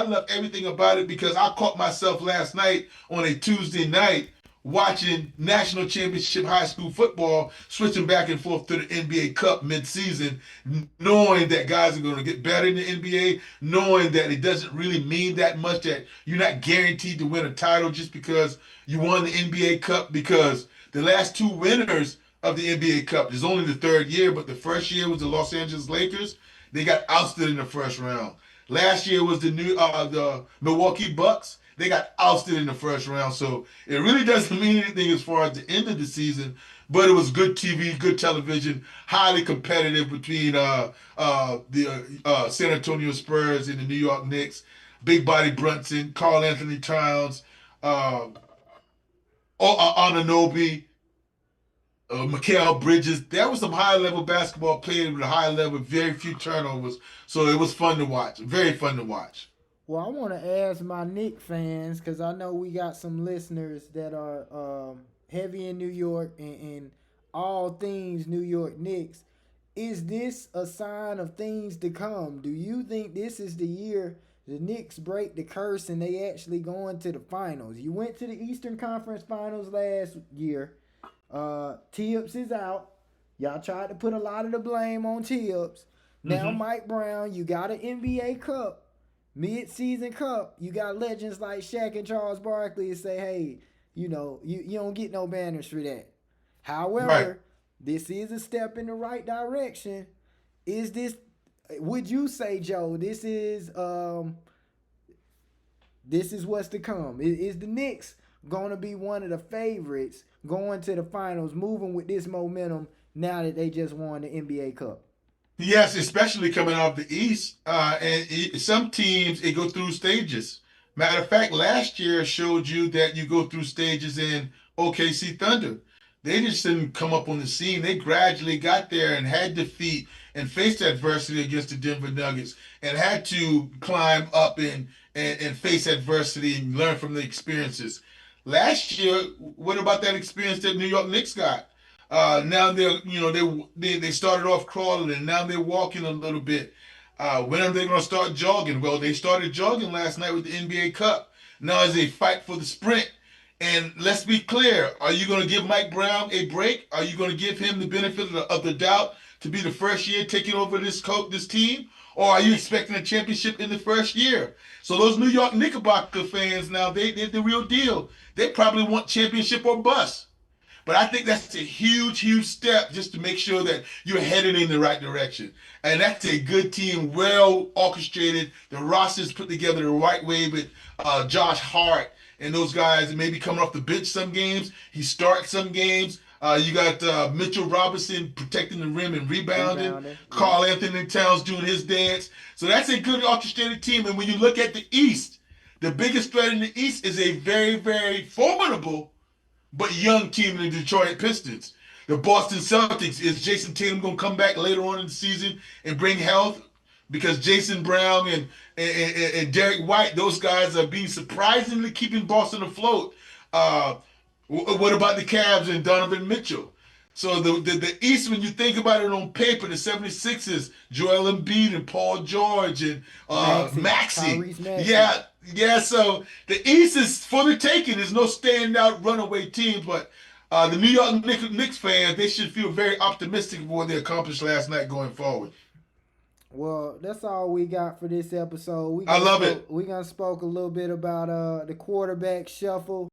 love everything about it because I caught myself last night on a Tuesday night watching national championship high school football, switching back and forth to the NBA Cup mid-season, knowing that guys are going to get better in the NBA, knowing that it doesn't really mean that much, that you're not guaranteed to win a title just because you won the NBA Cup, because the last two winners of the NBA Cup, it's only the third year, but the first year was the Los Angeles Lakers. They got ousted in the first round. Last year was the Milwaukee Bucks. They got ousted in the first round. So it really doesn't mean anything as far as the end of the season. But it was good TV, good television, highly competitive between the San Antonio Spurs and the New York Knicks. Big body Brunson, Carl Anthony Towns, uh, Anunoby, Mikal Bridges. There was some high level basketball played with a high level, very few turnovers. So it was fun to watch. Very fun to watch. Well, I want to ask my Knicks fans because I know we got some listeners that are heavy in New York and all things New York Knicks. Is this a sign of things to come? Do you think this is the year the Knicks break the curse and they actually go into the finals? You went to the Eastern Conference Finals last year. Tibbs is out. Y'all tried to put a lot of the blame on Tibbs. Now Mm-hmm. Mike Brown, you got an NBA Cup, mid-season cup. You got legends like Shaq and Charles Barkley to say, hey, you don't get no banners for that. Right. However, this is a step in the right direction. Is this? Would you say, Joe? This is what's to come. Is the Knicks going to be one of the favorites going to the finals, moving with this momentum now that they just won the NBA Cup? Yes, especially coming off the East. Some teams, it go through stages. Matter of fact, last year showed you that you go through stages in OKC Thunder. They just didn't come up on the scene. They gradually got there and had defeat and faced adversity against the Denver Nuggets and had to climb up and face adversity and learn from the experiences. Last year, what about that experience that New York Knicks got? Now they're they started off crawling and now they're walking a little bit. When are they going to start jogging? Well, they started jogging last night with the NBA Cup. Now is a fight for the sprint. And let's be clear: are you going to give Mike Brown a break? Are you going to give him the benefit of the doubt to be the first year taking over this team? Or are you expecting a championship in the first year? So those New York Knickerbocker fans now, they're the real deal. They probably want championship or bust. But I think that's a huge, huge step just to make sure that you're headed in the right direction. And that's a good team, well orchestrated. The roster's put together the right way with Josh Hart and those guys maybe coming off the bench some games. He starts some games. You got Mitchell Robinson protecting the rim and rebounding. Rebounder, yep. Carl Anthony Towns doing his dance. So that's a good orchestrated team. And when you look at the East, the biggest threat in the East is a very, very formidable but young team in the Detroit Pistons. The Boston Celtics, is Jason Tatum going to come back later on in the season and bring health? Because Jason Brown and Derek White, those guys are being surprisingly keeping Boston afloat. Uh, what about the Cavs and Donovan Mitchell? So the East, when you think about it on paper, the 76ers, Joel Embiid and Paul George and Maxi, Maxi. Tyrese Maxi. Yeah. So the East is for the taking. There's no standout runaway team, but the New York Knicks fans, they should feel very optimistic for what they accomplished last night going forward. Well, that's all we got for this episode. I love it. We gonna spoke a little bit about the quarterback shuffle